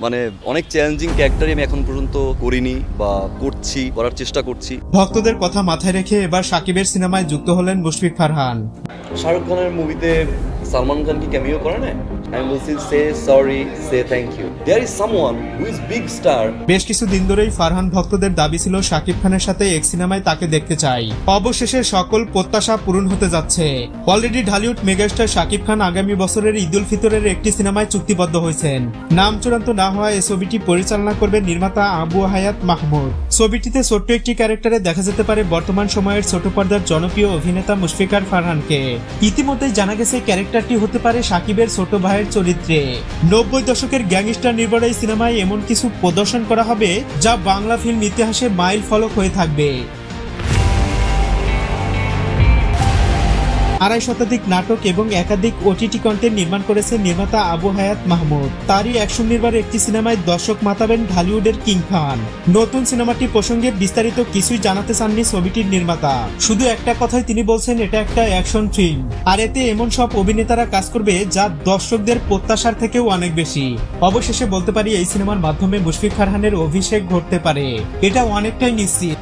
মানে অনেক চ্যালেঞ্জিং ক্যারেক্টারই আমি এখন পর্যন্ত করিনি বা করার চেষ্টা করছি। ভক্তদের কথা মাথায় রেখে এবার শাকিবের সিনেমায় যুক্ত হলেন মুশফিক ফারহান। শাহরুখ খানের মুভিতে সালমান খান কি ক্যামিও করে না? আমি বলছি সে সরি, সে thank you, there is someone who is big star. বেশ কিছু দিন ধরেই ফারহান ভক্তদের দাবি ছিল শাকিব খানের সাথে এক সিনেমায় তাকে দেখতে চাই। অবশেষে সকল প্রত্যাশা পূরণ হতে যাচ্ছে। অলরেডি ঢালিউড মেগাস্টার শাকিব খান আগামী বছরের ঈদ উল ফিতরের একটি সিনেমায় চুক্তিবদ্ধ হয়েছেন। নাম চূড়ান্ত না হওয়া এই ছবিটি পরিচালনা করবে নির্মাতা আবু হায়াত মাহমুদ। ছবিটিতে ছোট্ট একটি ক্যারেক্টারে দেখা যেতে পারে বর্তমান সময়ের ছোট পর্দার জনপ্রিয় অভিনেতা মুশফিকার ফারহানকে। ইতিমধ্যেই জানা গেছে ক্যারেক্টারটি হতে পারে শাকিবের ছোট ভাইয়ের চরিত্রে। 90 দশকের গ্যাংস্টার নির্ভর এই সিনেমায় এমন কিছু প্রদর্শন করা হবে যা বাংলা ফিল্ম ইতিহাসে মাইল ফলক হয়ে থাকবে। 250 শতাধিক নাটক এবং একাধিক ওটিটি কন্টেন্ট নির্মাণ করেছে নির্মাতা আবু হায়াত মাহমুদ। তারই অ্যাকশন নির্ভর একটি সিনেমায় দর্শক মাতাবেন ঢালিউডের কিং খান। নতুন সিনেমাটি প্রসঙ্গে বিস্তারিত কিছুই জানাতে চাননি ছবিটির নির্মাতা। শুধু একটা কথাই তিনি বলছেন, এটা একটা অ্যাকশন ফিল্ম, আর এতে এমন সব অভিনেতারা কাজ করবে যা দর্শকদের প্রত্যাশার থেকেও অনেক বেশি। অবশেষে বলতে পারি এই সিনেমার মাধ্যমে মুশফিক ফারহানের অভিষেক ঘটতে পারে, এটা অনেকটাই নিশ্চিত।